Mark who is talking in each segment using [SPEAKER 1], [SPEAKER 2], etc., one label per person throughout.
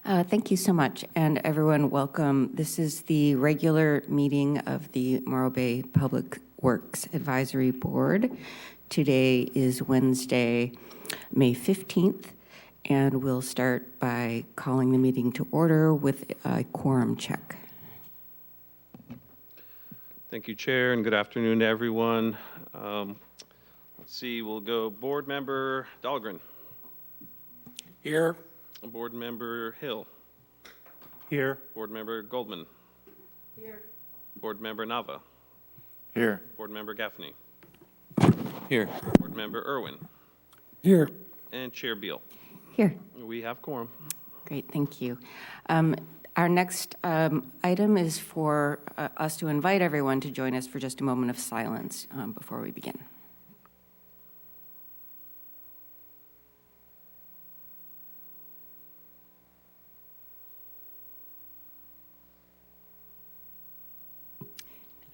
[SPEAKER 1] Thank you so much, and everyone, welcome. This is the regular meeting of the Morro Bay Public Works Advisory Board. Today is Wednesday, May 15th, and we'll start by calling the meeting to order with a quorum check.
[SPEAKER 2] Thank you, Chair, and good afternoon to everyone. Let's see, we'll go Board Member Dahlgren.
[SPEAKER 3] Here.
[SPEAKER 2] Board Member Hill.
[SPEAKER 3] Here.
[SPEAKER 2] Board Member Goldman.
[SPEAKER 1] Here.
[SPEAKER 2] Board Member Nava.
[SPEAKER 3] Here.
[SPEAKER 2] Board Member Gaffney.
[SPEAKER 3] Here.
[SPEAKER 2] Board Member Irwin.
[SPEAKER 3] Here.
[SPEAKER 2] And Chair Beal.
[SPEAKER 1] Here.
[SPEAKER 2] We have quorum.
[SPEAKER 1] Great, thank you. Our next item is for us to invite everyone to join us for just a moment of silence before we begin.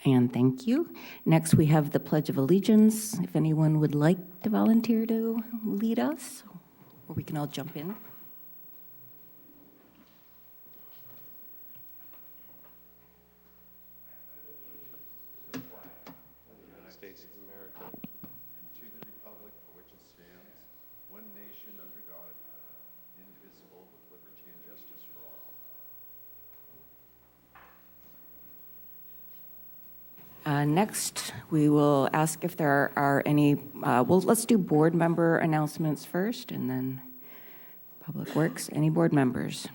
[SPEAKER 1] And thank you. Next, we have the Pledge of Allegiance. If anyone would like to volunteer to lead us, or we can all jump in.
[SPEAKER 2] United States of America.
[SPEAKER 4] And to the republic for which it stands, one nation under God, indivisible, with liberty and justice for all.
[SPEAKER 1] Next, we will ask if there are any, let's do board member announcements first and then Public Works. Any board members?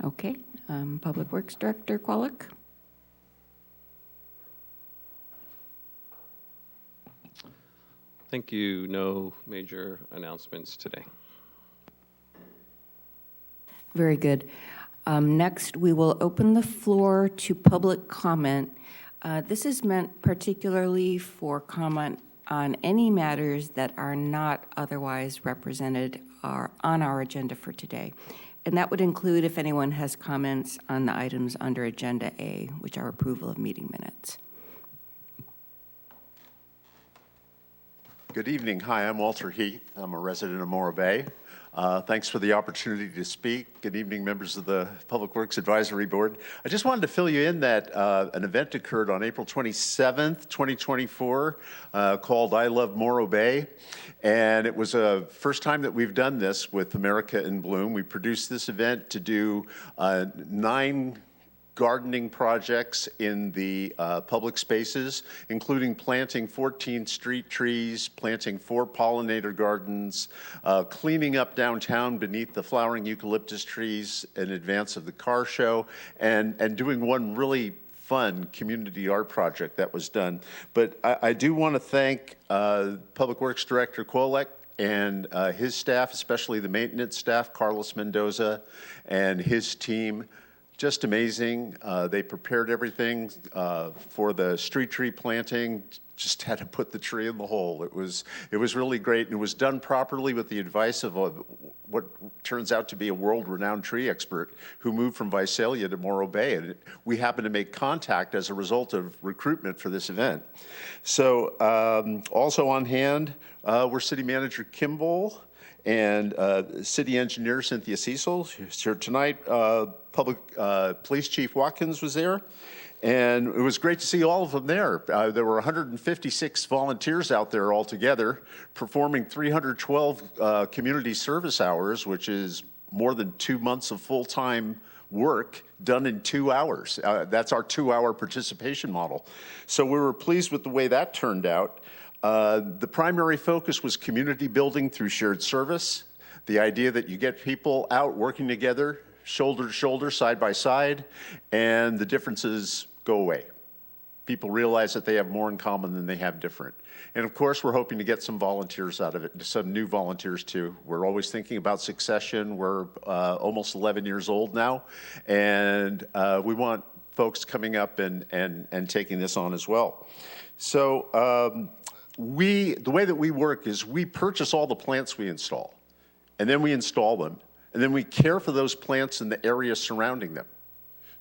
[SPEAKER 1] Okay, Public Works Director Kwolek.
[SPEAKER 2] Thank you. No major announcements today.
[SPEAKER 1] Very good. Next, we will open the floor to public comment. This is meant particularly for comment on any matters that are not otherwise represented on our agenda for today. And that would include if anyone has comments on the items under Agenda A, which are approval of meeting minutes.
[SPEAKER 4] Good evening. Hi, I'm Walter Heath. I'm a resident of Morro Bay. Thanks for the opportunity to speak. Good evening, members of the Public Works Advisory Board. I just wanted to fill you in that an event occurred on April 27th, 2024, called I Love Morro Bay. And it was a first time that we've done this with America in Bloom. We produced this event to do 9 gardening projects in the public spaces, including planting 14 street trees, planting 4 pollinator gardens, cleaning up downtown beneath the flowering eucalyptus trees in advance of the car show, and doing one really fun community art project that was done. But I do want to thank Public Works Director Kwolek and his staff, especially the maintenance staff, Carlos Mendoza and his team. Just amazing. They prepared everything for the street tree planting. Just had to put the tree in the hole. It was really great, and it was done properly with the advice of what turns out to be a world-renowned tree expert who moved from Visalia to Morro Bay, and we happened to make contact as a result of recruitment for this event. So also on hand, we're City Manager Kimball and City Engineer Cynthia Cecil, who's here tonight. Police Chief Watkins was there, and it was great to see all of them there. There were 156 volunteers out there altogether, performing 312 community service hours, which is more than 2 months of full-time work done in 2 hours. That's our 2-hour participation model. So we were pleased with the way that turned out. The primary focus was community building through shared service, the idea that you get people out working together, shoulder to shoulder, side by side, and the differences go away. People realize that they have more in common than they have different. And of course, we're hoping to get some volunteers out of it, some new volunteers too. We're always thinking about succession. We're almost 11 years old now, and we want folks coming up and taking this on as well. So the way that we work is we purchase all the plants we install, and then we install them, and then we care for those plants in the area surrounding them.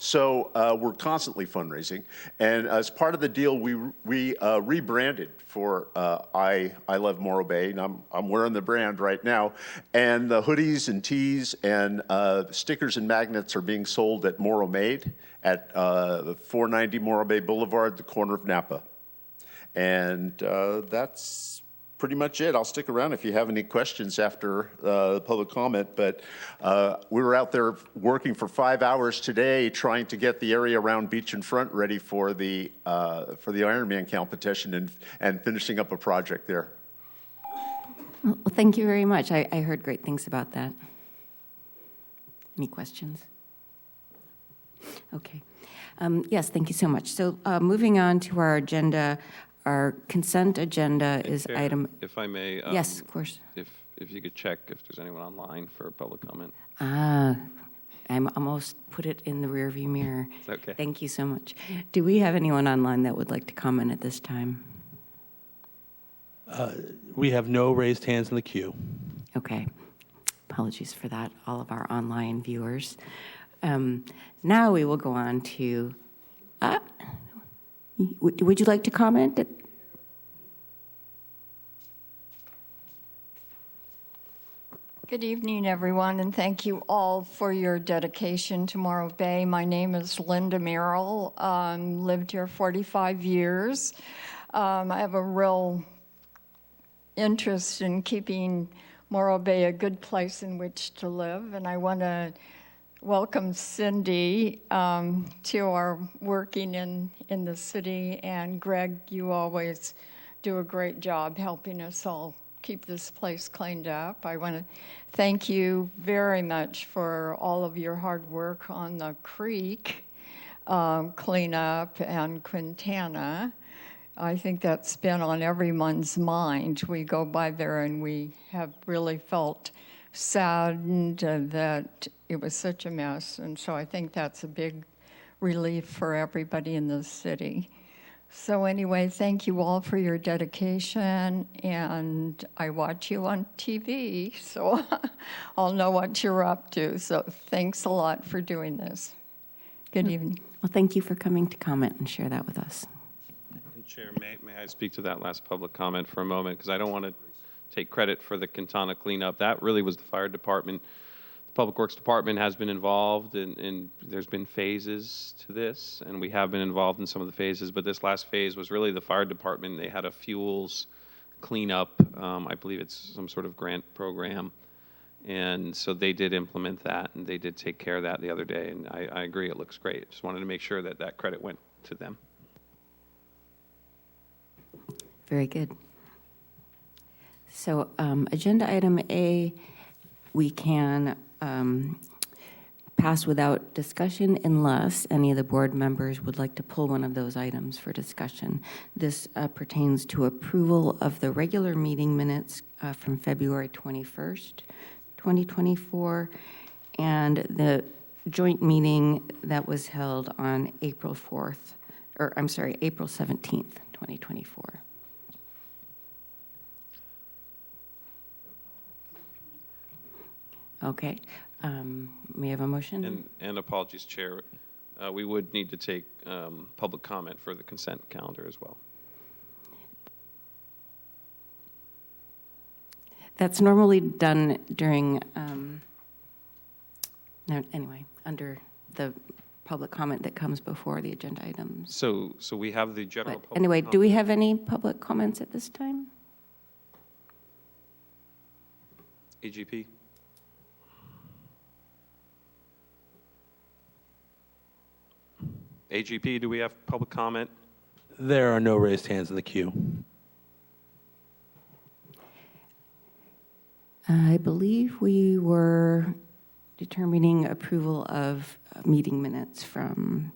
[SPEAKER 4] So we're constantly fundraising. And as part of the deal, we rebranded for I Love Morro Bay, and I'm wearing the brand right now. And the hoodies and tees and stickers and magnets are being sold at Morro Made at 490 Morro Bay Boulevard, the corner of Napa. And that's pretty much it. I'll stick around if you have any questions after the public comment, but we were out there working for 5 hours today trying to get the area around Beach and Front ready for the Ironman competition and finishing up a project there.
[SPEAKER 1] Well, thank you very much. I heard great things about that. Any questions? Okay. Yes, thank you so much. So moving on to our agenda, our consent agenda is
[SPEAKER 2] Chair,
[SPEAKER 1] item.
[SPEAKER 2] If I may.
[SPEAKER 1] Yes, of course.
[SPEAKER 2] If you could check if there's anyone online for public comment.
[SPEAKER 1] I almost put it in the rearview mirror.
[SPEAKER 2] Okay.
[SPEAKER 1] Thank you so much. Do we have anyone online that would like to comment at this time?
[SPEAKER 3] We have no raised hands in the queue.
[SPEAKER 1] Okay. Apologies for that, all of our online viewers. Now we will go on to, would you like to comment?
[SPEAKER 5] Good evening, everyone, and thank you all for your dedication to Morro Bay. My name is Linda Merrill. Lived here 45 years. I have a real interest in keeping Morro Bay a good place in which to live, and I want to welcome Cindy to our working in the city, and Greg, you always do a great job helping us all keep this place cleaned up. I want to thank you very much for all of your hard work on the creek cleanup and Quintana. I think that's been on everyone's mind. We go by there and we have really felt saddened that it was such a mess, and so I think that's a big relief for everybody in the city. So anyway, thank you all for your dedication, and I watch you on TV, so I'll know what you're up to. So thanks a lot for doing this. Good evening.
[SPEAKER 1] Well, thank you for coming to comment and share that with us.
[SPEAKER 2] And Chair, may I speak to that last public comment for a moment? Because I don't want to take credit for the Quintana cleanup. That really was the fire department. The Public Works Department has been involved, and there's been phases to this, and we have been involved in some of the phases, but this last phase was really the fire department. They had a fuels cleanup. I believe it's some sort of grant program. And so they did implement that, and they did take care of that the other day, and I agree, it looks great. Just wanted to make sure that that credit went to them.
[SPEAKER 1] Very good. So agenda item A, we can pass without discussion unless any of the board members would like to pull one of those items for discussion. This pertains to approval of the regular meeting minutes from February 21st, 2024, and the joint meeting that was held on April 17th, 2024. Okay, may I have a motion?
[SPEAKER 2] And apologies, Chair, we would need to take public comment for the consent calendar as well.
[SPEAKER 1] That's normally done during, no, anyway, under the public comment that comes before the agenda items.
[SPEAKER 2] So we have the general
[SPEAKER 1] But
[SPEAKER 2] public
[SPEAKER 1] anyway,
[SPEAKER 2] comment.
[SPEAKER 1] do we have any public comments at this time?
[SPEAKER 2] AGP? AGP, do we have public comment?
[SPEAKER 3] There are no raised hands in the queue.
[SPEAKER 1] I believe we were determining approval of meeting minutes from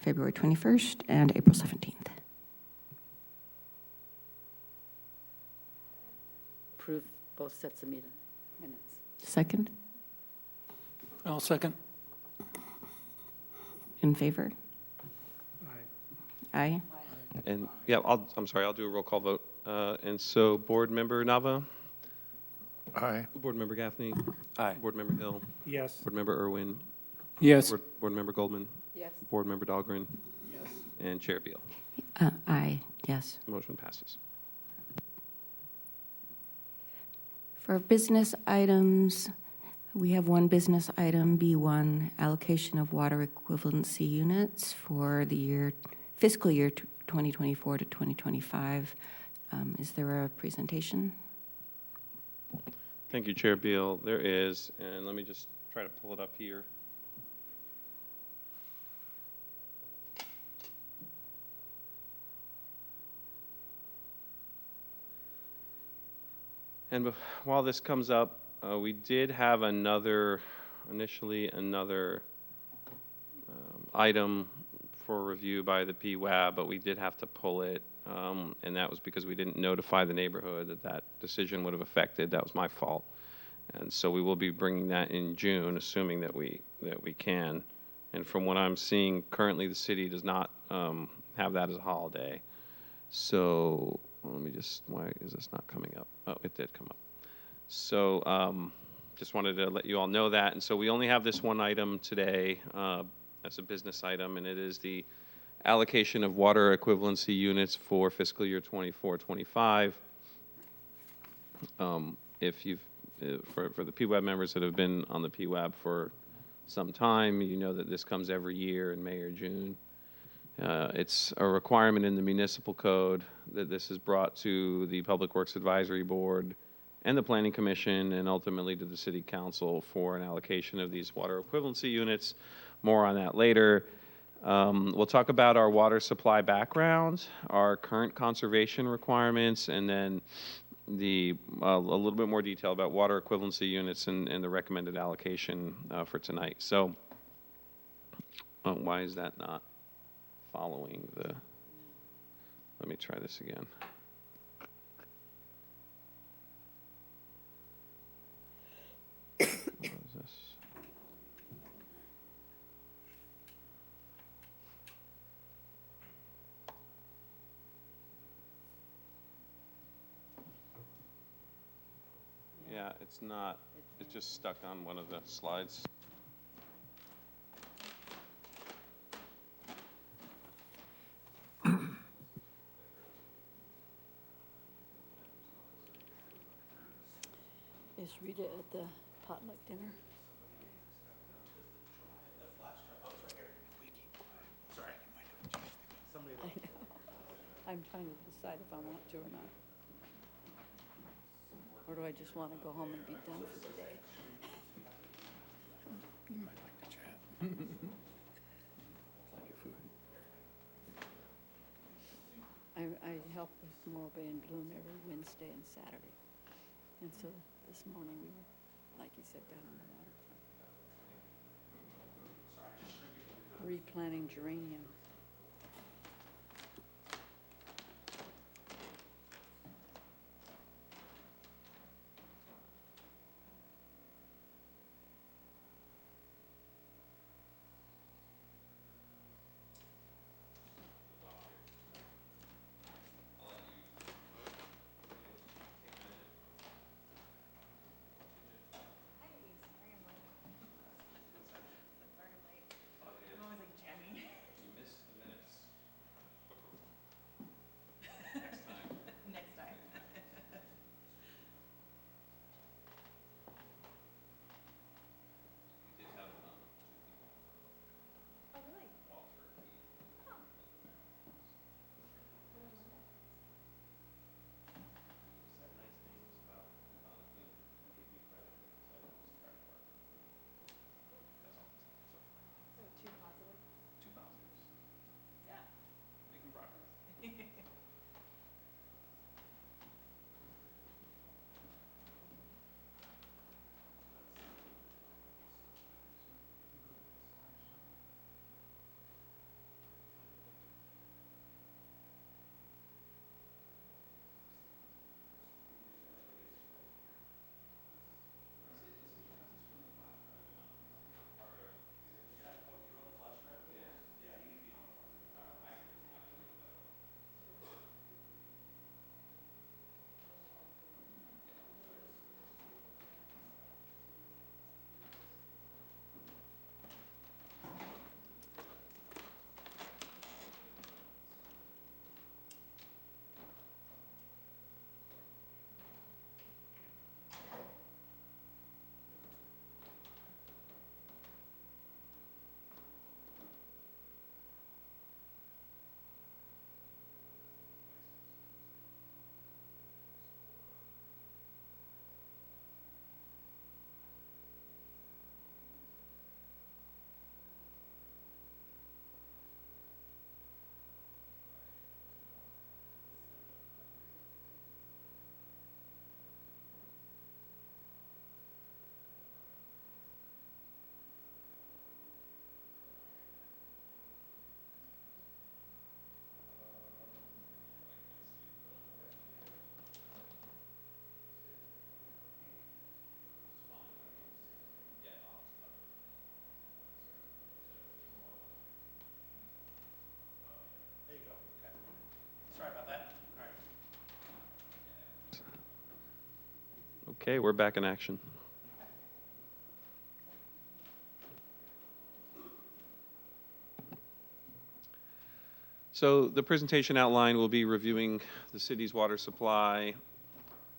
[SPEAKER 1] February 21st and April 17th.
[SPEAKER 6] Approve both sets of minutes.
[SPEAKER 1] Second?
[SPEAKER 3] I'll second.
[SPEAKER 1] In favor? Aye.
[SPEAKER 2] And, yeah, I'm sorry, I'll do a roll call vote. And so, Board Member Nava?
[SPEAKER 3] Aye.
[SPEAKER 2] Board Member Gaffney?
[SPEAKER 3] Aye.
[SPEAKER 2] Board Member Hill?
[SPEAKER 3] Yes.
[SPEAKER 2] Board Member Irwin?
[SPEAKER 3] Yes.
[SPEAKER 2] Board Member Goldman?
[SPEAKER 6] Yes. Yes.
[SPEAKER 2] Board Member Dahlgren? Yes. And Chair Beal.
[SPEAKER 1] Aye, yes.
[SPEAKER 2] Motion passes.
[SPEAKER 1] For business items, we have one business item, B1, allocation of water equivalency units for the fiscal year 2024 to 2025. Is there a presentation?
[SPEAKER 2] Thank you, Chair Beal. There is, and let me just try to pull it up here. And while this comes up, we did have initially another item for review by the PWAB, but we did have to pull it, and that was because we didn't notify the neighborhood that that decision would have affected. That was my fault. And so we will be bringing that in June, assuming that we can. And from what I'm seeing, currently the city does not have that as a holiday. So let me just, why is this not coming up? Oh, it did come up. So just wanted to let you all know that. And so we only have this one item today as a business item, and it is the allocation of water equivalency units for fiscal year 24-25. If you've, for the PWAB members that have been on the PWAB for some time, you know that this comes every year in May or June. It's a requirement in the municipal code that this is brought to the Public Works Advisory Board and the Planning Commission and ultimately to the City Council for an allocation of these water equivalency units. More on that later. We'll talk about our water supply background, our current conservation requirements, and then a little bit more detail about water equivalency units and the recommended allocation for tonight. So why is that not following the, let me try this again. What is this? Yeah, it's not, it's just stuck on one of the slides.
[SPEAKER 6] Is Rita at the potluck dinner? I know. I'm trying to decide if I want to or not. Or do I just want to go home and be done for the day?
[SPEAKER 3] You might like to chat. Plenty of food.
[SPEAKER 6] I help with Morro Bay and Bloom every Wednesday and Saturday. And so this morning we were, like you said, down on the waterfront. Replanting geranium.
[SPEAKER 2] Okay, we're back in action. So the presentation outline will be reviewing the city's water supply.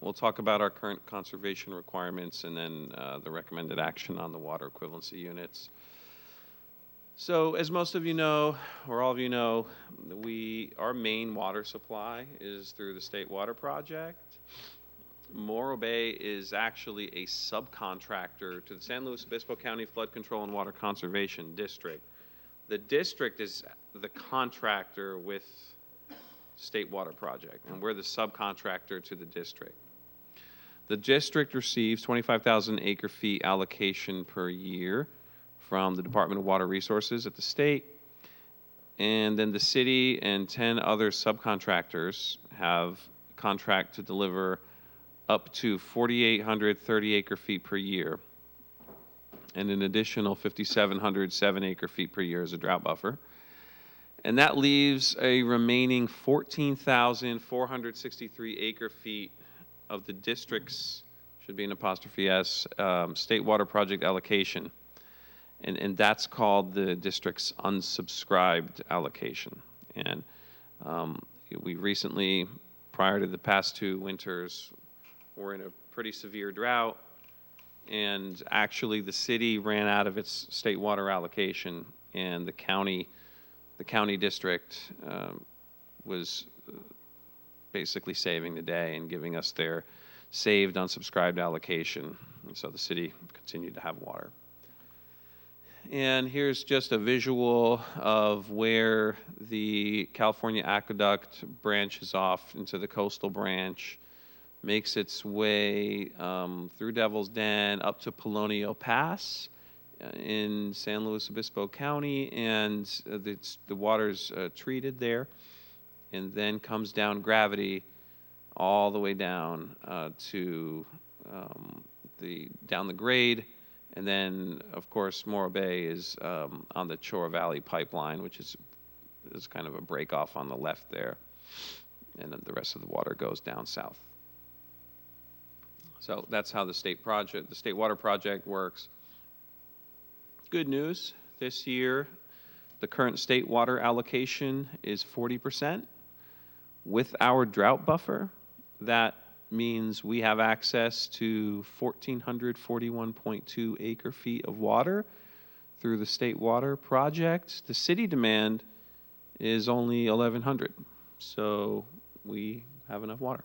[SPEAKER 2] We'll talk about our current conservation requirements and then the recommended action on the water equivalency units. So as most of you know, or all of you know, our main water supply is through the State Water Project. Morro Bay is actually a subcontractor to the San Luis Obispo County Flood Control and Water Conservation District. The district is the contractor with State Water Project, and we're the subcontractor to the district. The district receives 25,000 acre-feet allocation per year from the Department of Water Resources at the state, and then the city and 10 other subcontractors have a contract to deliver up to 4,830 acre-feet per year, and an additional 5,707 acre-feet per year as a drought buffer. And that leaves a remaining 14,463 acre-feet of the district's, should be an apostrophe S, State Water Project allocation. And that's called the district's unsubscribed allocation. And we recently, prior to the past 2 winters, were in a pretty severe drought. And actually, the city ran out of its state water allocation, and the county district was basically saving the day and giving us their saved unsubscribed allocation. And so the city continued to have water. And here's just a visual of where the California Aqueduct branches off into the coastal branch, makes its way through Devil's Den up to Polonio Pass in San Luis Obispo County, and the water's treated there, and then comes down gravity all the way down to down the grade. And then, of course, Morro Bay is on the Chora Valley pipeline, which is kind of a break off on the left there. And then the rest of the water goes down south. So that's how the State Water Project works. Good news, this year, the current state water allocation is 40%. With our drought buffer, that means we have access to 1,441.2 acre-feet of water through the State Water Project. The city demand is only 1,100, so we have enough water.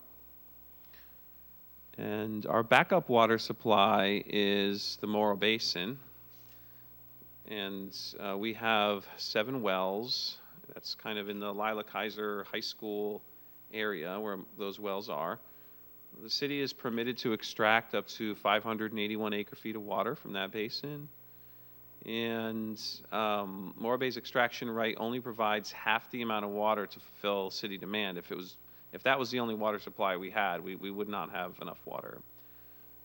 [SPEAKER 2] And our backup water supply is the Morro Basin, and we have 7 wells. That's kind of in the Lila Kaiser High School area where those wells are. The city is permitted to extract up to 581 acre-feet of water from that basin. And Morro Bay's extraction right only provides half the amount of water to fulfill city demand. If that was the only water supply we had, we would not have enough water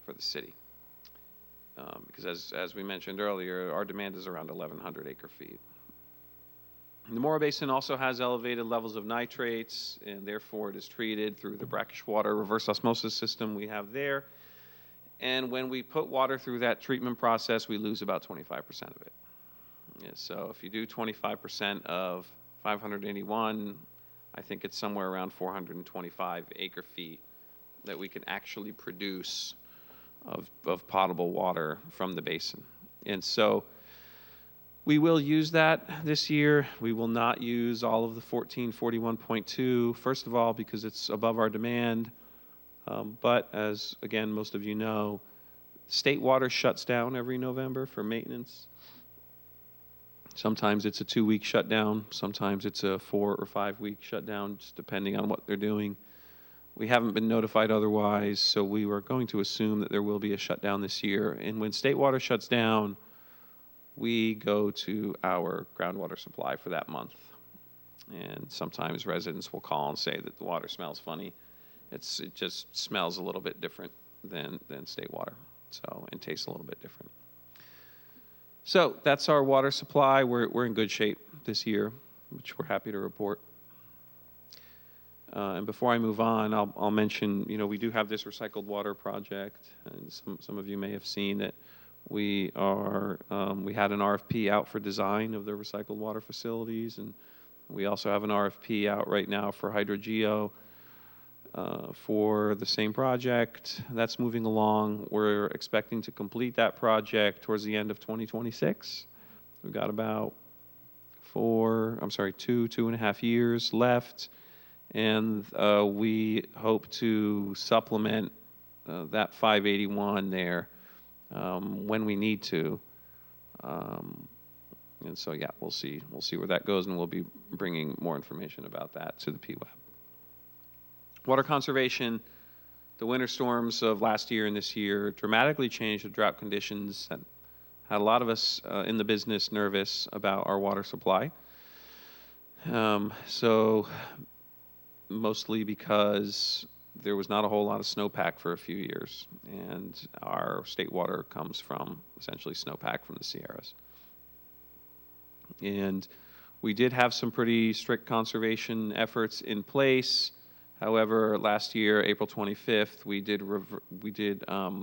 [SPEAKER 2] for the city. Because as we mentioned earlier, our demand is around 1,100 acre-feet. The Morro Basin also has elevated levels of nitrates, and therefore it is treated through the brackish water reverse osmosis system we have there. And when we put water through that treatment process, we lose about 25% of it. Yeah, so if you do 25% of 581, I think it's somewhere around 425 acre-feet that we can actually produce of potable water from the basin. And so we will use that this year. We will not use all of the 1441.2, first of all, because it's above our demand. But as, again, most of you know, state water shuts down every November for maintenance. Sometimes it's a 2-week shutdown. Sometimes it's a 4 or 5 week shutdown, just depending on what they're doing. We haven't been notified otherwise, so we were going to assume that there will be a shutdown this year. And when state water shuts down, we go to our groundwater supply for that month. And sometimes residents will call and say that the water smells funny. It just smells a little bit different than state water, so it tastes a little bit different. So that's our water supply. We're in good shape this year, which we're happy to report. And before I move on, I'll mention, we do have this recycled water project, and some of you may have seen that we had an RFP out for design of the recycled water facilities, and we also have an RFP out right now for Hydrogeo for the same project. That's moving along. We're expecting to complete that project towards the end of 2026. We've got about 2.5 years left. And we hope to supplement that 581 there when we need to. And so, yeah, we'll see where that goes, and we'll be bringing more information about that to the PWAB. Water conservation, the winter storms of last year and this year dramatically changed the drought conditions that had a lot of us in the business nervous about our water supply. Mostly because there was not a whole lot of snowpack for a few years, and our state water comes from essentially snowpack from the Sierras. And we did have some pretty strict conservation efforts in place. However, last year, April 25th, we did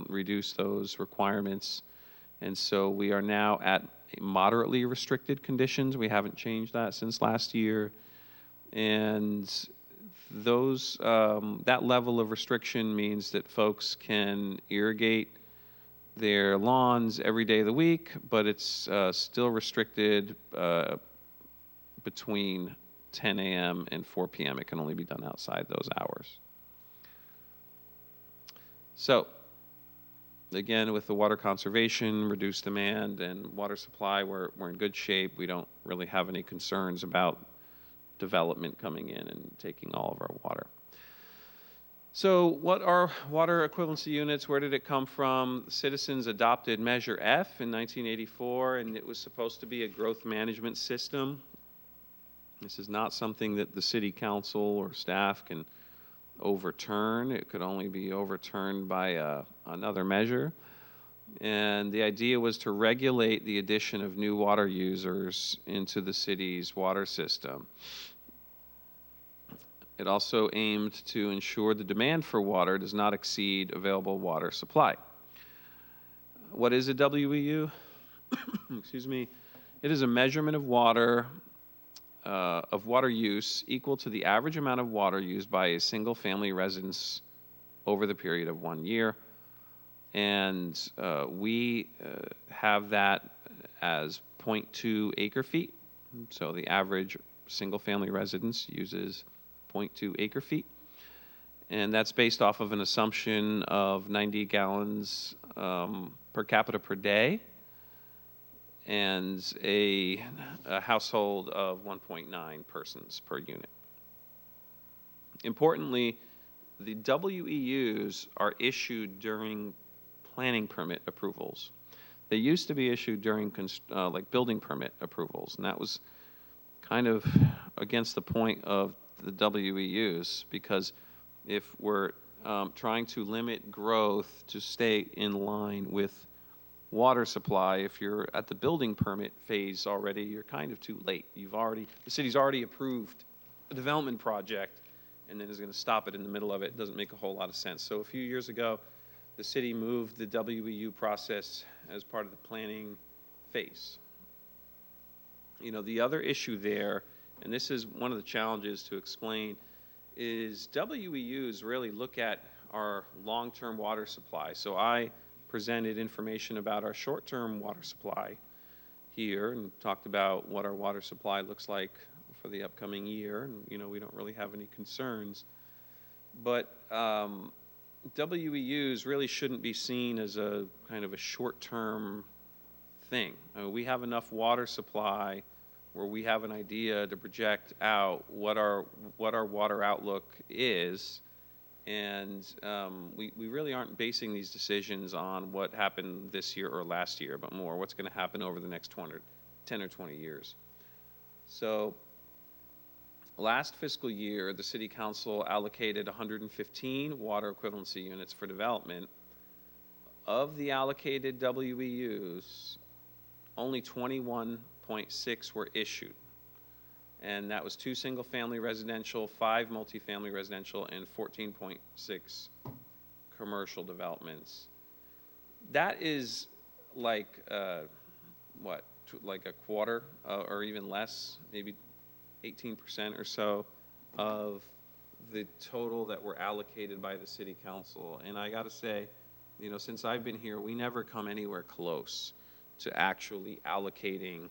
[SPEAKER 2] reduce those requirements, and so we are now at moderately restricted conditions. We haven't changed that since last year, and that level of restriction means that folks can irrigate their lawns every day of the week, but it's still restricted between 10 a.m. and 4 p.m. It can only be done outside those hours. So, again, with the water conservation, reduced demand, and water supply, we're in good shape. We don't really have any concerns about development coming in and taking all of our water. So what are water equivalency units? Where did it come from? Citizens adopted Measure F in 1984, and it was supposed to be a growth management system. This is not something that the city council or staff can overturn. It could only be overturned by another measure. And the idea was to regulate the addition of new water users into the city's water system. It also aimed to ensure the demand for water does not exceed available water supply. What is a WEU? Excuse me. It is a measurement of water use equal to the average amount of water used by a single-family residence over the period of 1 year. And we have that as 0.2 acre feet. So the average single-family residence uses 0.2 acre feet. And that's based off of an assumption of 90 gallons per capita per day and a household of 1.9 persons per unit. Importantly, the WEUs are issued during planning permit approvals. They used to be issued during like building permit approvals, and that was kind of against the point of the WEUs, because if we're trying to limit growth to stay in line with water supply, if you're at the building permit phase already, you're kind of too late. The city's already approved a development project, and then is going to stop it in the middle of it. It doesn't make a whole lot of sense. So a few years ago, the city moved the WEU process as part of the planning phase. You know, the other issue there, and this is one of the challenges to explain, is WEUs really look at our long-term water supply. So I presented information about our short-term water supply here and talked about what our water supply looks like for the upcoming year. And, you know, we don't really have any concerns. But WEUs really shouldn't be seen as a kind of a short-term thing. I mean, we have enough water supply where we have an idea to project out what our water outlook is, and we really aren't basing these decisions on what happened this year or last year, but more what's going to happen over the next 10 or 20 years. So last fiscal year, the City Council allocated 115 water equivalency units for development. Of the allocated WEUs, only 21.6 were issued. and that was 2 single-family residential, 5 multifamily residential, and 14.6 commercial developments. That is like, like a quarter or even less, maybe 18% or so of the total that were allocated by the city council. And I got to say, you know, since I've been here, we never come anywhere close to actually allocating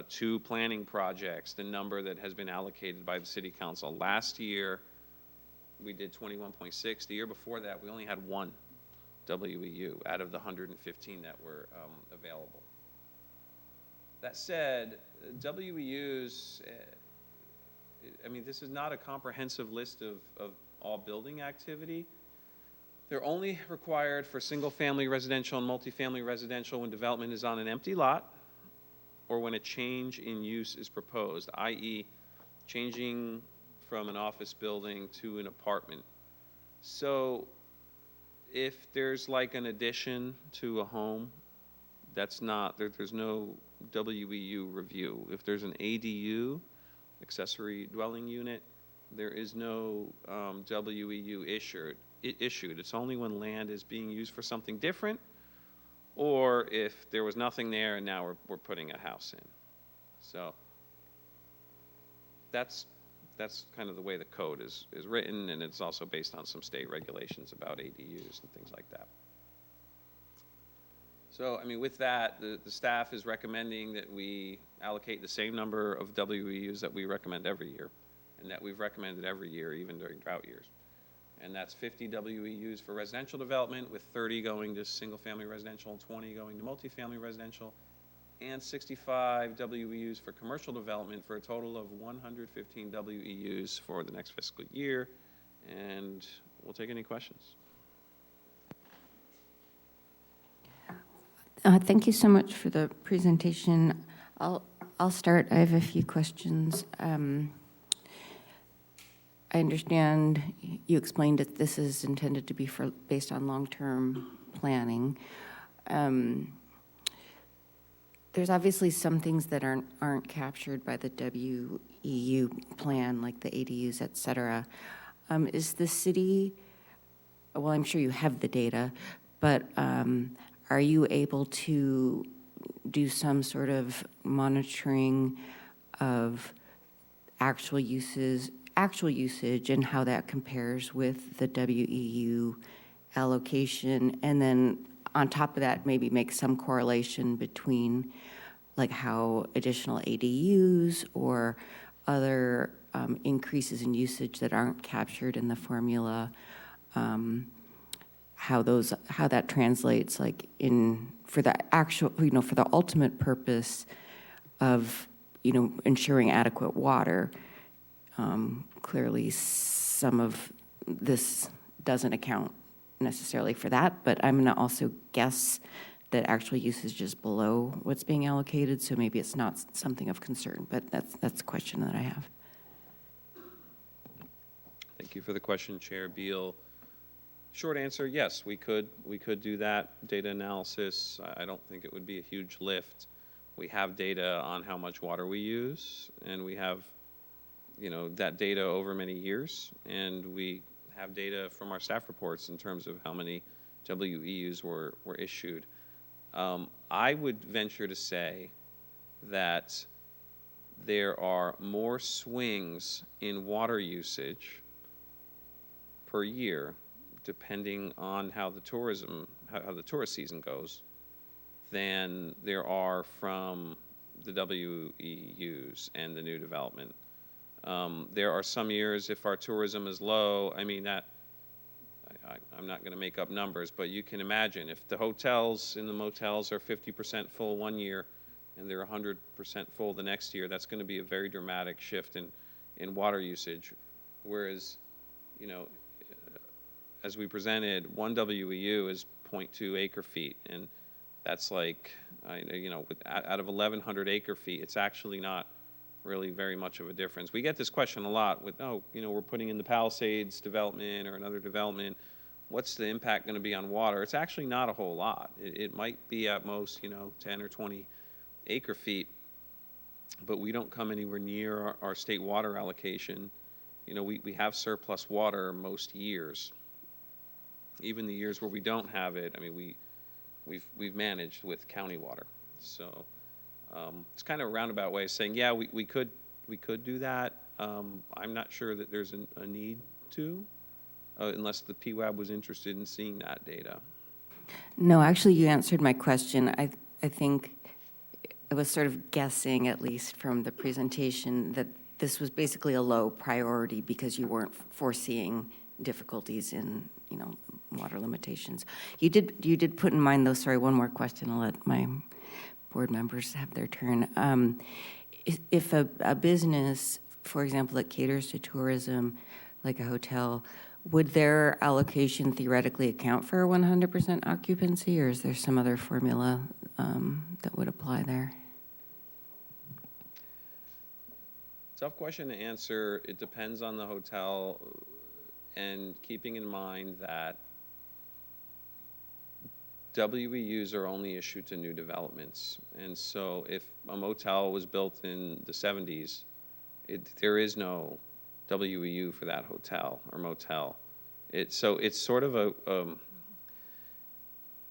[SPEAKER 2] to planning projects the number that has been allocated by the city council. Last year, we did 21.6. The year before that, we only had 1 WEU out of the 115 that were available. That said, WEUs, I mean, this is not a comprehensive list of all building activity. They're only required for single-family residential and multifamily residential when development is on an empty lot or when a change in use is proposed, i.e. changing from an office building to an apartment. So if there's like an addition to a home, that's not, there's no WEU review. If there's an ADU, accessory dwelling unit, there is no WEU issued. It's only when land is being used for something different, or if there was nothing there and now we're putting a house in. So that's kind of the way the code is written, and it's also based on some state regulations about ADUs and things like that. So, I mean, with that, the staff is recommending that we allocate the same number of WEUs that we recommend every year, and that we've recommended every year, even during drought years. And that's 50 WEUs for residential development, with 30 going to single-family residential and 20 going to multifamily residential, and 65 WEUs for commercial development, for a total of 115 WEUs for the next fiscal year. And we'll take any questions.
[SPEAKER 1] Thank you so much for the presentation. I'll start. I have a few questions. I understand you explained that this is intended to be based on long-term planning. There's obviously some things that aren't captured by the WEU plan, like the ADUs, et cetera. Is the city, well, I'm sure you have the data, but are you able to do some sort of monitoring of actual usage and how that compares with the WEU allocation? And then on top of that, maybe make some correlation between like how additional ADUs or other increases in usage that aren't captured in the formula, how that translates, like for the actual, for the ultimate purpose of, ensuring adequate water. Clearly, some of this doesn't account necessarily for that, but I'm going to also guess that actual usage is below what's being allocated, so maybe it's not something of concern, but that's a question that I have.
[SPEAKER 2] Thank you for the question, Chair Beal. Short answer, yes, we could do that data analysis. I don't think it would be a huge lift. We have data on how much water we use, and we have, that data over many years, and we have data from our staff reports in terms of how many WEUs were issued. I would venture to say that there are more swings in water usage per year, depending on how the tourist season goes, than there are from the WEUs and the new development. There are some years, if our tourism is low, I mean, I'm not going to make up numbers, but you can imagine if the hotels and the motels are 50% full one year and they're 100% full the next year, that's going to be a very dramatic shift in water usage. Whereas, as we presented, 1 WEU is 0.2 acre feet, and that's like, out of 1,100 acre feet, it's actually not really very much of a difference. We get this question a lot with, we're putting in the Palisades development or another development. What's the impact going to be on water? It's actually not a whole lot. It might be at most, 10 or 20 acre feet. but we don't come anywhere near our state water allocation. You know, we have surplus water most years. Even the years where we don't have it, I mean, we've managed with county water. So it's kind of a roundabout way of saying, yeah, we could do that. I'm not sure that there's a need to, unless the PWAB was interested in seeing that data.
[SPEAKER 1] No, actually, you answered my question. I think I was sort of guessing, at least from the presentation, that this was basically a low priority because you weren't foreseeing difficulties in, you know, water limitations. You did put in mind, though, sorry, one more question. I'll let my board members have their turn. If a business, for example, that caters to tourism, like a hotel, would their allocation theoretically account for 100% occupancy, or is there some other formula that would apply there?
[SPEAKER 2] Tough question to answer. It depends on the hotel, and keeping in mind that WEUs are only issued to new developments. And so if a motel was built in the 70s, there is no WEU for that hotel or motel. So it's sort of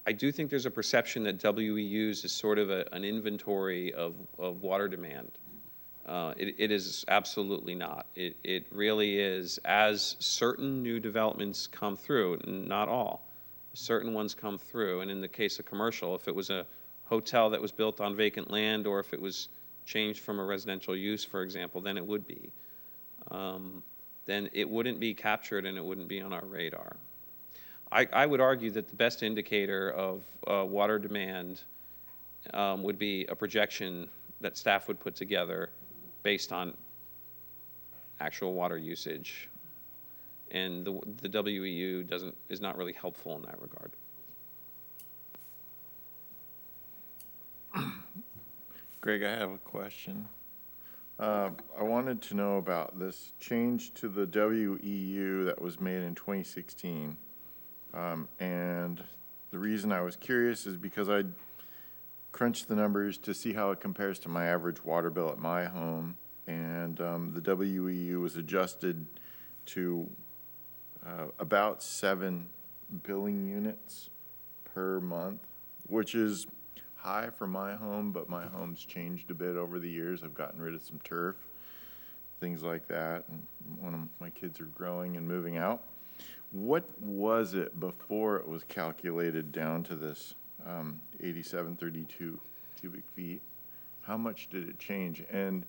[SPEAKER 2] I do think there's a perception that WEUs is sort of an inventory of water demand. It is absolutely not. It really is, as certain new developments come through, not all, certain ones come through, and in the case of commercial, if it was a hotel that was built on vacant land, or if it was changed from a residential use, for example, then it would be. Then it wouldn't be captured and it wouldn't be on our radar. I would argue that the best indicator of water demand would be a projection that staff would put together based on actual water usage. And the WEU is not really helpful in that regard.
[SPEAKER 7] Greg, I have a question. I wanted to know about this change to the WEU that was made in 2016. And the reason I was curious is because I crunched the numbers to see how it compares to my average water bill at my home. And the WEU was adjusted to about 7 billing units per month, which is high for my home, but my home's changed a bit over the years. I've gotten rid of some turf, things like that, and one of my kids are growing and moving out. What was it before it was calculated down to this 8732 cubic feet? How much did it change? And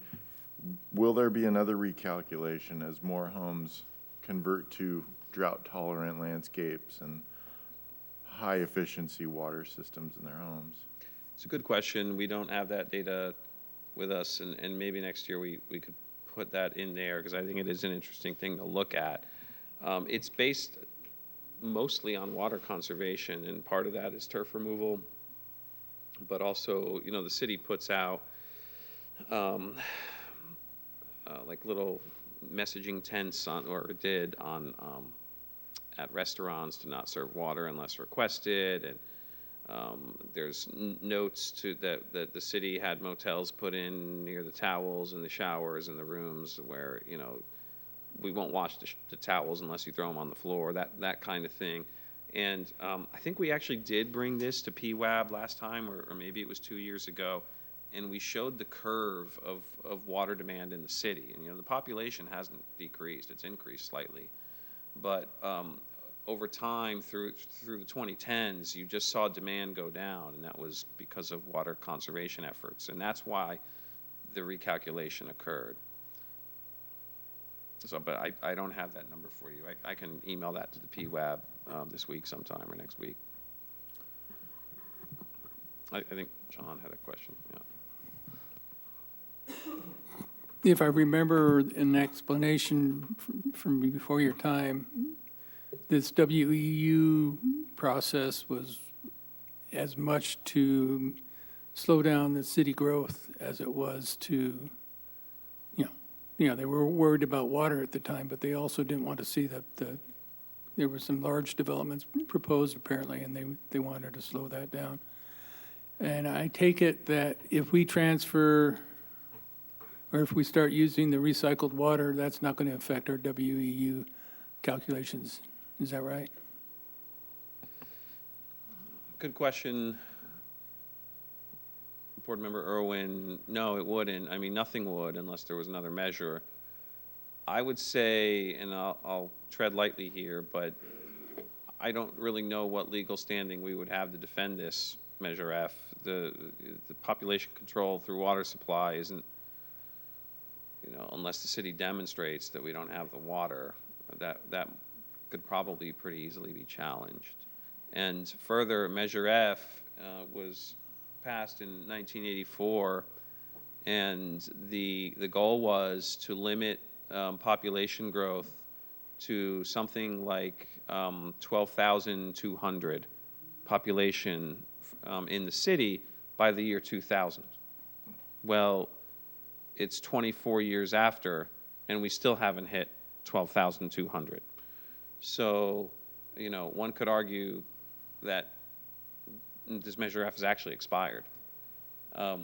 [SPEAKER 7] will there be another recalculation as more homes convert to drought-tolerant landscapes and high-efficiency water systems in their homes?
[SPEAKER 2] It's a good question. We don't have that data with us, and maybe next year we could put that in there, because I think it is an interesting thing to look at. It's based mostly on water conservation, and part of that is turf removal, but also, you know, the city puts out like little messaging tents on, or it did on at restaurants to not serve water unless requested, and there's notes to that the city had motels put in near the towels and the showers and the rooms where, you know, we won't wash the towels unless you throw them on the floor, that kind of thing. And I think we actually did bring this to PWAB last time, or maybe it was 2 years ago, and we showed the curve of water demand in the city. And, you know, the population hasn't decreased, it's increased slightly. But over time, through the 2010s, you just saw demand go down, and that was because of water conservation efforts. And that's why the recalculation occurred. So, but I don't have that number for you. I can email that to the PWAB this week sometime or next week. I think John had a question, yeah.
[SPEAKER 8] If I remember an explanation from before your time, this WEU process was as much to slow down the city growth as it was to, you know, they were worried about water at the time, but they also didn't want to see that there were some large developments proposed apparently, and they wanted to slow that down. And I take it that if we transfer Or if we start using the recycled water, that's not going to affect our WEU calculations. Is that right?
[SPEAKER 2] Good question. Board Member Irwin, no, it wouldn't. I mean, nothing would unless there was another measure. I would say, and I'll tread lightly here, but I don't really know what legal standing we would have to defend this Measure F. The population control through water supply isn't, unless the city demonstrates that we don't have the water, that could probably pretty easily be challenged. And further, Measure F was passed in 1984, and the goal was to limit population growth to something like 12,200 population in the city by the year 2000. Well, it's 24 years after, and we still haven't hit 12,200. So, one could argue that this Measure F has actually expired.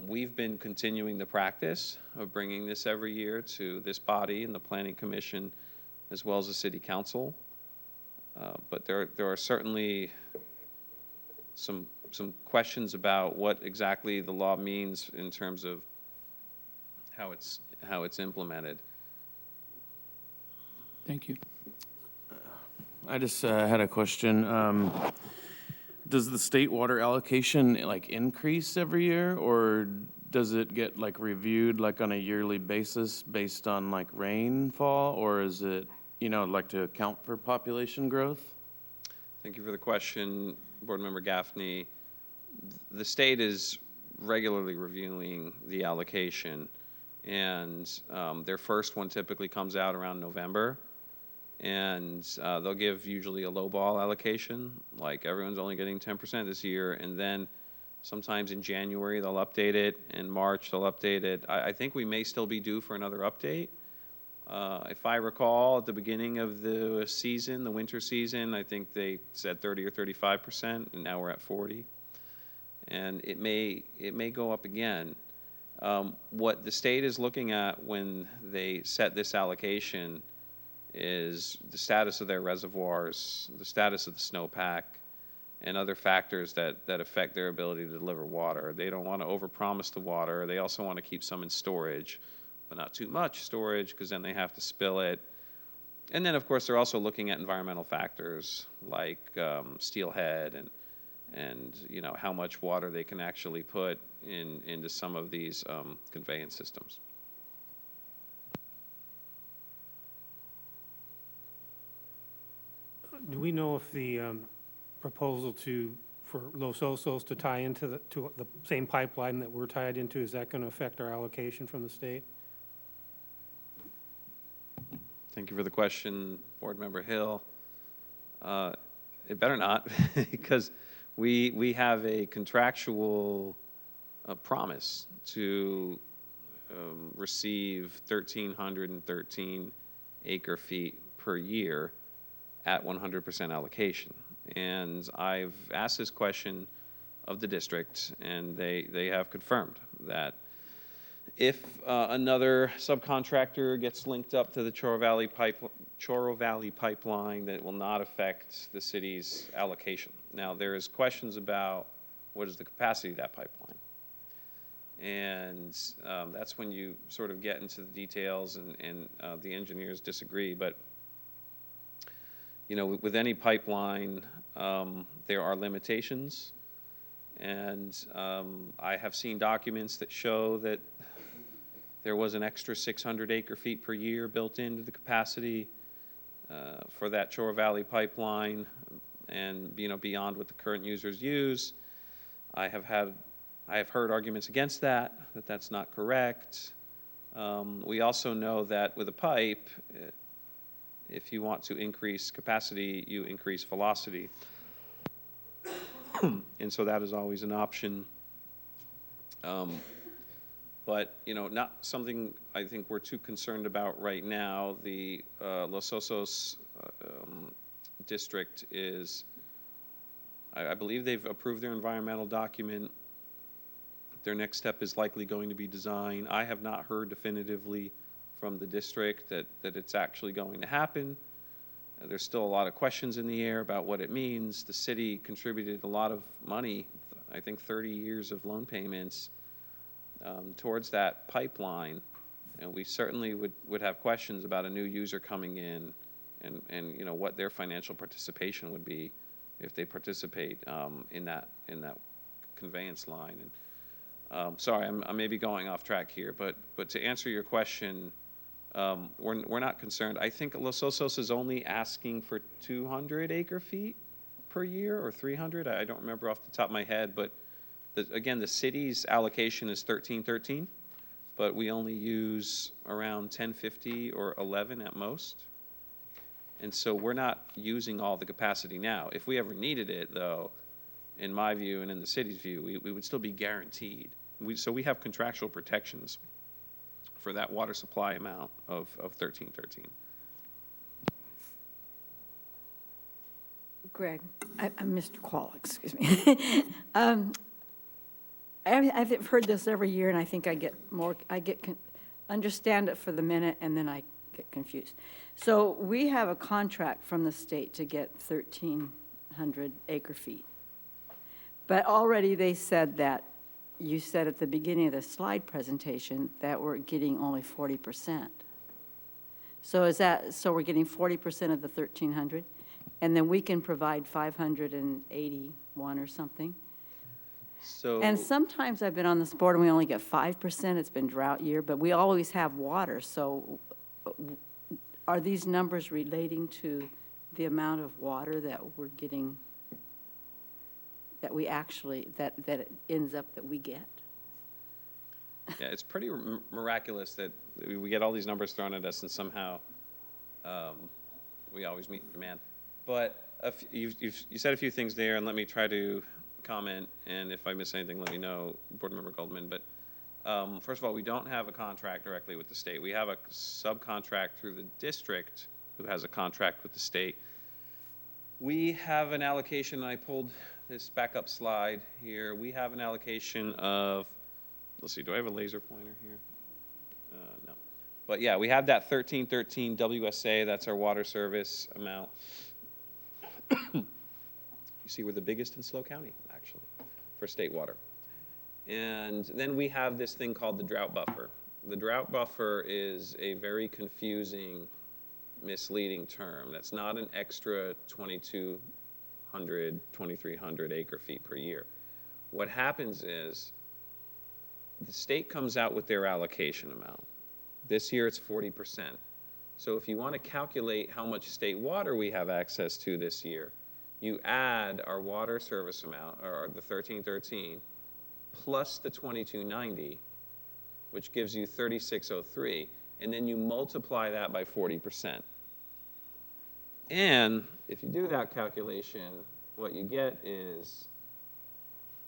[SPEAKER 2] We've been continuing the practice of bringing this every year to this body and the Planning Commission, as well as the City Council. But there are certainly some questions about what exactly the law means in terms of how it's implemented.
[SPEAKER 8] Thank you.
[SPEAKER 9] I just had a question. Does the state water allocation increase every year, or does it get reviewed on a yearly basis based on rainfall, or is it to account for population growth?
[SPEAKER 2] Thank you for the question, Board Member Gaffney. The state is regularly reviewing the allocation, and their first one typically comes out around November. And they'll give usually a lowball allocation, like everyone's only getting 10% this year, and then sometimes in January they'll update it, in March they'll update it. I think we may still be due for another update. If I recall, at the beginning of the season, the winter season, I think they said 30 or 35%, and now we're at 40. And it may go up again. What the state is looking at when they set this allocation is the status of their reservoirs, the status of the snowpack, and other factors that affect their ability to deliver water. They don't want to overpromise the water. They also want to keep some in storage, but not too much storage, because then they have to spill it. And then, of course, they're also looking at environmental factors like steelhead and how much water they can actually put into some of these conveyance systems.
[SPEAKER 10] Do we know if the proposal for Los Osos to tie into the same pipeline that we're tied into, is that going to affect our allocation from the state?
[SPEAKER 2] Thank you for the question, Board Member Hill. It better not, because we have a contractual promise to receive 1,313 acre-feet per year at 100% allocation. And I've asked this question of the district, and they have confirmed that if another subcontractor gets linked up to the Choro Valley pipeline, that it will not affect the city's allocation. Now, there is questions about what is the capacity of that pipeline. And that's when you sort of get into the details, and the engineers disagree. But with any pipeline, there are limitations, and I have seen documents that show that there was an extra 600 acre-feet per year built into the capacity for that Choro Valley pipeline, and beyond what the current users use. I have heard arguments against that that's not correct. We also know that with a pipe, if you want to increase capacity, you increase velocity. And so that is always an option. But, not something I think we're too concerned about right now. The Los Osos district is, I believe they've approved their environmental document. Their next step is likely going to be design. I have not heard definitively from the district that it's actually going to happen. There's still a lot of questions in the air about what it means. The city contributed a lot of money, I think 30 years of loan payments towards that pipeline. And we certainly would have questions about a new user coming in and you know, what their financial participation would be if they participate in that conveyance line. And sorry, I may be going off track here, but to answer your question, we're not concerned. I think Los Osos is only asking for 200 acre feet per year or 300. I don't remember off the top of my head, but again, the city's allocation is 1313, but we only use around 1050 or 11 at most. And so we're not using all the capacity now. If we ever needed it, though, in my view and in the city's view, we would still be guaranteed. So we have contractual protections for that water supply amount of 1313.
[SPEAKER 6] Greg, I'm Mr. Qual, excuse me. I've heard this every year, and I think understand it for the minute, and then I get confused. So we have a contract from the state to get 1,300 acre feet. But already they said that, you said at the beginning of the slide presentation that we're getting only 40%. So we're getting 40% of the 1,300? And then we can provide 581 or something?
[SPEAKER 2] So
[SPEAKER 6] And sometimes I've been on this board and we only get 5%. It's been drought year, but we always have water. So are these numbers relating to the amount of water that we're getting, that we actually, that it ends up that we get?
[SPEAKER 2] yeah, it's pretty miraculous that we get all these numbers thrown at us and somehow we always meet demand. But you said a few things there, and let me try to comment, and if I miss anything, let me know, Board Member Goldman. But first of all, we don't have a contract directly with the state. We have a subcontract through the district who has a contract with the state. We have an allocation, I pulled this backup slide here. We have an allocation of, let's see, do I have a laser pointer here? No. But yeah, we have that 1313 WSA, that's our water service amount. You see we're the biggest in SLO County, actually, for state water. And then we have this thing called the drought buffer. The drought buffer is a very confusing, misleading term. That's not an extra 2,200, 2,300 acre feet per year. What happens is the state comes out with their allocation amount. This year it's 40%. So if you want to calculate how much state water we have access to this year, you add our water service amount, or the 1313, plus the 2290, which gives you 3603, and then you multiply that by 40%. And if you do that calculation, what you get is,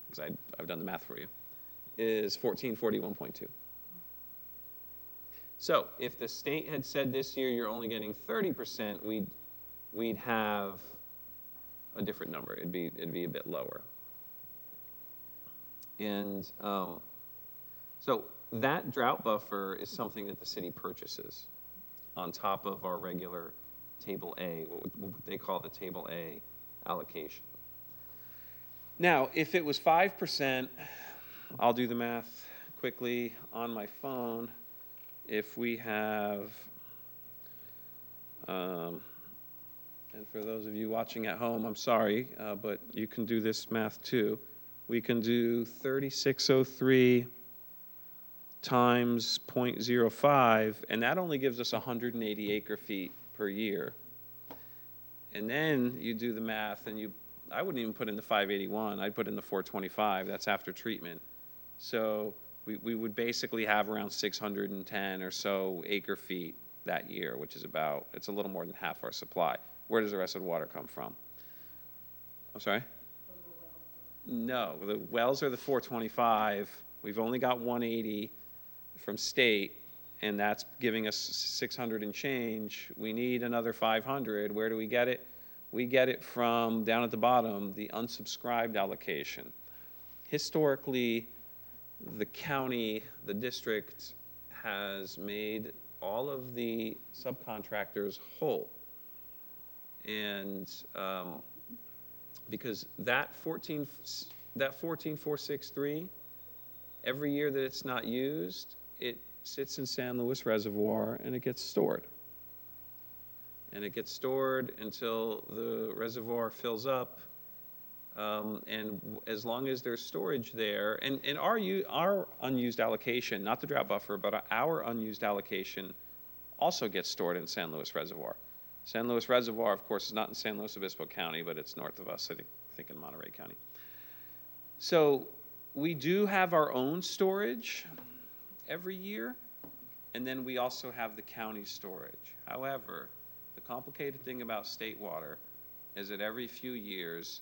[SPEAKER 2] because I've done the math for you, is 1441.2. So if the state had said this year you're only getting 30%, we'd have a different number. It'd be a bit lower. And so that drought buffer is something that the city purchases on top of our regular Table A, what they call the Table A allocation. Now, if it was 5%, I'll do the math quickly on my phone. If we have, and for those of you watching at home, I'm sorry, but you can do this math too. We can do 3603 times 0.05, and that only gives us 180 acre feet per year. And then you do the math, and I wouldn't even put in the 581, I'd put in the 425, that's after treatment. So we would basically have around 610 or so acre feet that year, which is about, it's a little more than half our supply. Where does the rest of the water come from? I'm sorry? No, the wells are the 425. We've only got 180 from state, and that's giving us 600 and change. We need another 500. Where do we get it? We get it from, down at the bottom, the unsubscribed allocation. Historically, the county, the district has made all of the subcontractors whole. And because that 14463, every year that it's not used, it sits in San Luis Reservoir and it gets stored. And it gets stored until the reservoir fills up. And as long as there's storage there, and our unused allocation, not the drought buffer, but our unused allocation also gets stored in San Luis Reservoir. San Luis Reservoir, of course, is not in San Luis Obispo County, but it's north of us, I think in Monterey County. So we do have our own storage every year, and then we also have the county storage. However, the complicated thing about state water is that every few years,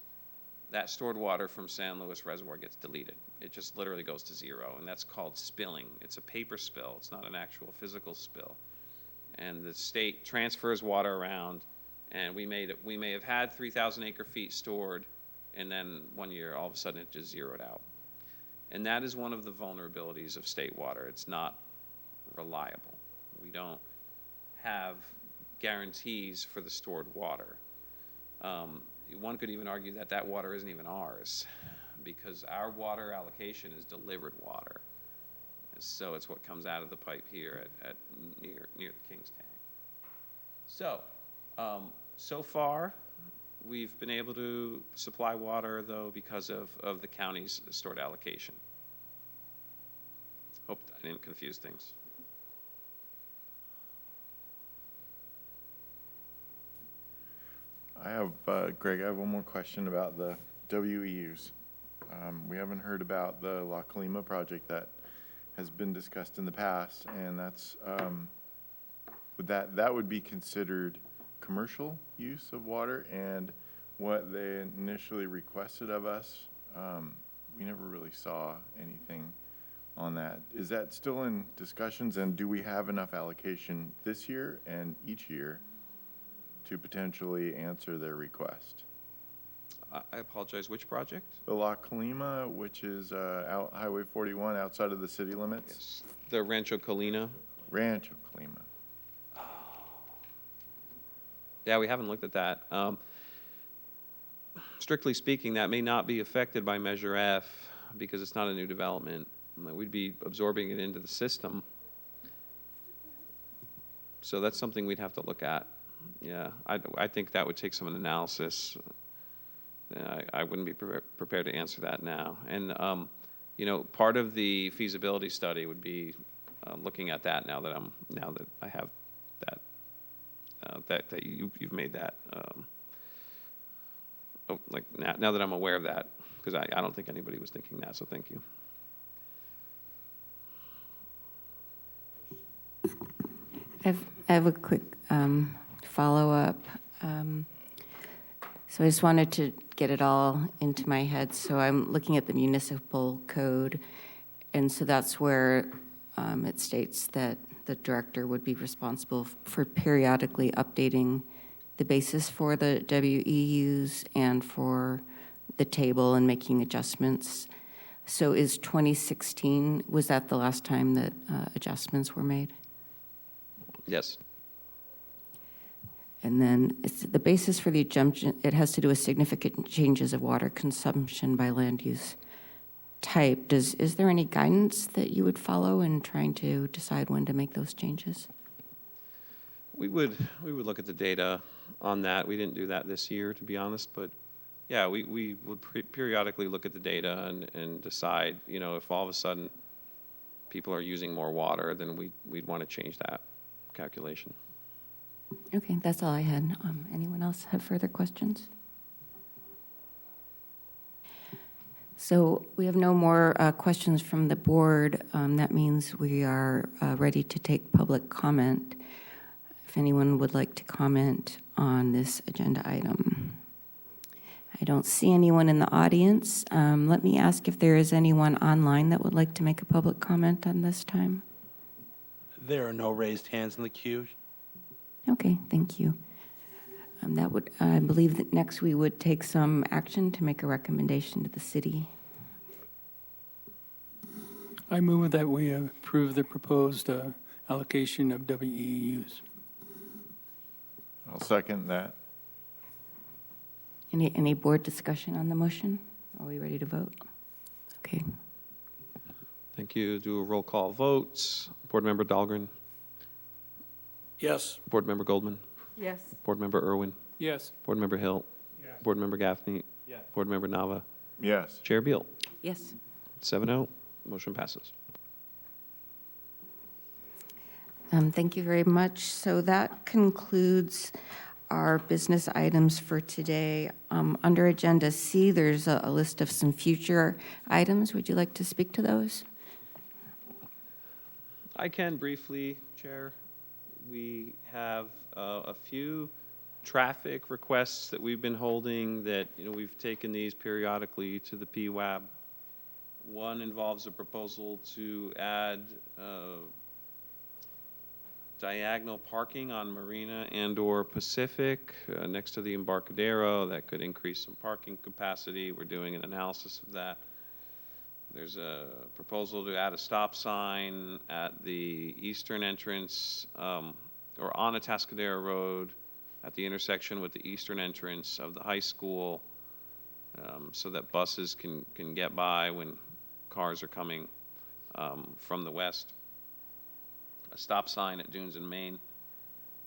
[SPEAKER 2] that stored water from San Luis Reservoir gets deleted. It just literally goes to zero, and that's called spilling. It's a paper spill. It's not an actual physical spill. And the state transfers water around, and we may have had 3,000 acre-feet stored, and then one year, all of a sudden, it just zeroed out. And that is one of the vulnerabilities of state water. It's not reliable. We don't have guarantees for the stored water. One could even argue that that water isn't even ours, because our water allocation is delivered water. So it's what comes out of the pipe here near the King's Tank. So, so far, we've been able to supply water, though, because of the county's stored allocation. Hope I didn't confuse things.
[SPEAKER 7] I have, Greg, I have one more question about the WEUs. We haven't heard about the La Colima project that has been discussed in the past, and that's, that would be considered commercial use of water, and what they initially requested of us, we never really saw anything on that. Is that still in discussions, and do we have enough allocation this year and each year to potentially answer their request?
[SPEAKER 2] I apologize, which project?
[SPEAKER 7] The La Colima, which is out Highway 41 outside of the city limits?
[SPEAKER 2] Yes. The Rancho Colina.
[SPEAKER 7] Rancho Colima.
[SPEAKER 2] Yeah, we haven't looked at that. Strictly speaking, that may not be affected by Measure F because it's not a new development. We'd be absorbing it into the system. So that's something we'd have to look at. Yeah, I think that would take some analysis. I wouldn't be prepared to answer that now. And, you know, part of the feasibility study would be looking at that now that I have that, that you've made that, like now that I'm aware of that, because I don't think anybody was thinking that, so thank you.
[SPEAKER 1] I have a quick follow-up. So I just wanted to get it all into my head. So I'm looking at the municipal code, and so that's where it states that the director would be responsible for periodically updating the basis for the WEUs and for the table and making adjustments. So is 2016, was that the last time that adjustments were made?
[SPEAKER 2] Yes.
[SPEAKER 1] And then it's the basis for the adjustment, it has to do with significant changes of water consumption by land use type. Is there any guidance that you would follow in trying to decide when to make those changes?
[SPEAKER 2] We would look at the data on that. We didn't do that this year, to be honest, but yeah, we would periodically look at the data and decide, you know, if all of a sudden people are using more water, then we'd want to change that calculation.
[SPEAKER 1] Okay, that's all I had. Anyone else have further questions? So we have no more questions from the board. That means we are ready to take public comment. If anyone would like to comment on this agenda item. I don't see anyone in the audience. Let me ask if there is anyone online that would like to make a public comment on this time.
[SPEAKER 3] There are no raised hands in the queue.
[SPEAKER 1] Okay, thank you. That would, I believe that next we would take some action to make a recommendation to the city.
[SPEAKER 8] I move that we approve the proposed allocation of WEUs.
[SPEAKER 7] I'll second that.
[SPEAKER 1] Any board discussion on the motion? Are we ready to vote? Okay.
[SPEAKER 2] Thank you. Do a roll call vote. Board Member Dahlgren,
[SPEAKER 3] Yes.
[SPEAKER 2] Board Member Goldman,
[SPEAKER 6] Yes.
[SPEAKER 2] Board Member Irwin,
[SPEAKER 8] Yes.
[SPEAKER 2] Board Member Hill, Board Member Gaffney, Board Member Nava,
[SPEAKER 7] Yes.
[SPEAKER 2] Chair Beal.
[SPEAKER 1] Yes.
[SPEAKER 2] 7-0, motion passes.
[SPEAKER 1] Thank you very much. So that concludes our business items for today. Under Agenda C, there's a list of some future items. Would you like to speak to those?
[SPEAKER 2] I can briefly, Chair. We have a few traffic requests that we've been holding that, we've taken these periodically to the PWAB. One involves a proposal to add diagonal parking on Marina and/or Pacific next to the Embarcadero. That could increase some parking capacity. We're doing an analysis of that. There's a proposal to add a stop sign at the eastern entrance or on Atascadero Road at the intersection with the eastern entrance of the high school so that buses can get by when cars are coming from the west. A stop sign at Dunes and Main,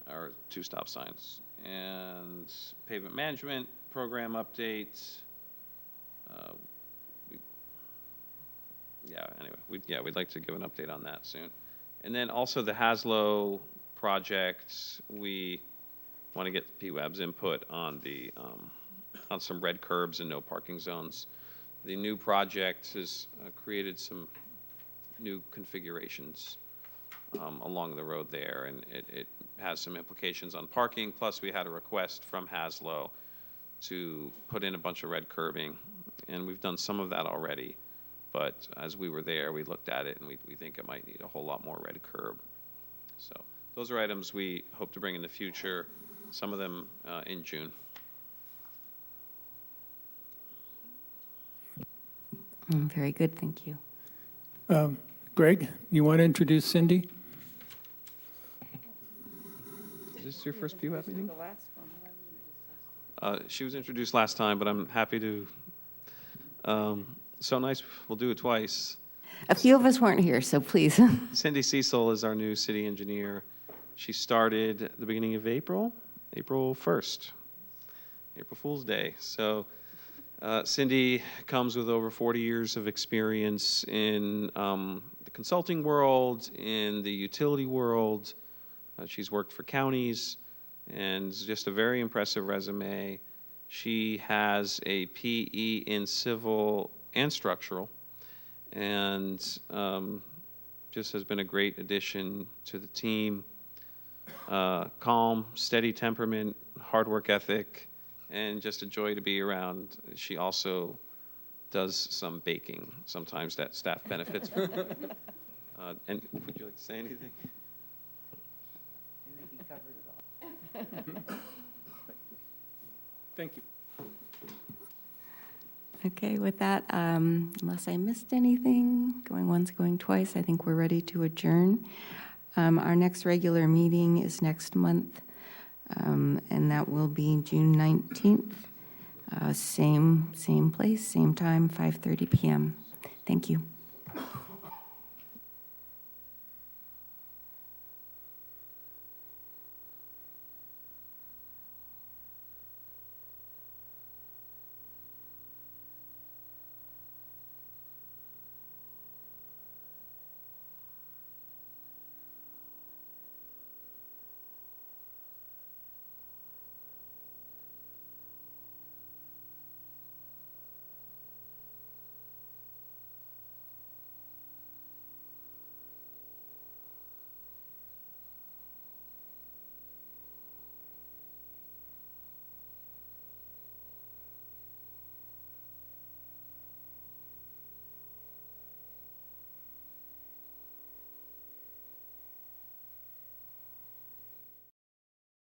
[SPEAKER 2] or 2 stop signs, and pavement management program updates. We'd like to give an update on that soon. And then also the Haslow project, we want to get PWAB's input on the on some red curbs and no parking zones. The new project has created some new configurations along the road there, and it has some implications on parking. Plus, we had a request from Haslow to put in a bunch of red curbing, and we've done some of that already. But as we were there, we looked at it, and we think it might need a whole lot more red curb. So those are items we hope to bring in the future, some of them in June.
[SPEAKER 1] Very good, thank you.
[SPEAKER 8] Greg, you want to introduce Cindy?
[SPEAKER 2] Is this your first PWAB meeting? She was introduced last time, but I'm happy to. So nice, we'll do it twice.
[SPEAKER 1] A few of us weren't here, so please.
[SPEAKER 2] Cindy Cecil is our new city engineer. She started at the beginning of April 1st, April Fool's Day. So Cindy comes with over 40 years of experience in the consulting world, in the utility world. She's worked for counties, and just a very impressive resume. She has a PE in civil and structural, and just has been a great addition to the team. Calm, steady temperament, hard work ethic, and just a joy to be around. She also does some baking sometimes that staff benefits from. And would you like to say anything?
[SPEAKER 1] I think you covered it all.
[SPEAKER 8] Thank you.
[SPEAKER 1] Okay, with that, unless I missed anything, going once, going twice, I think we're ready to adjourn. Our next regular meeting is next month, and that will be June 19th. Same place, same time, 5:30 p.m. Thank you.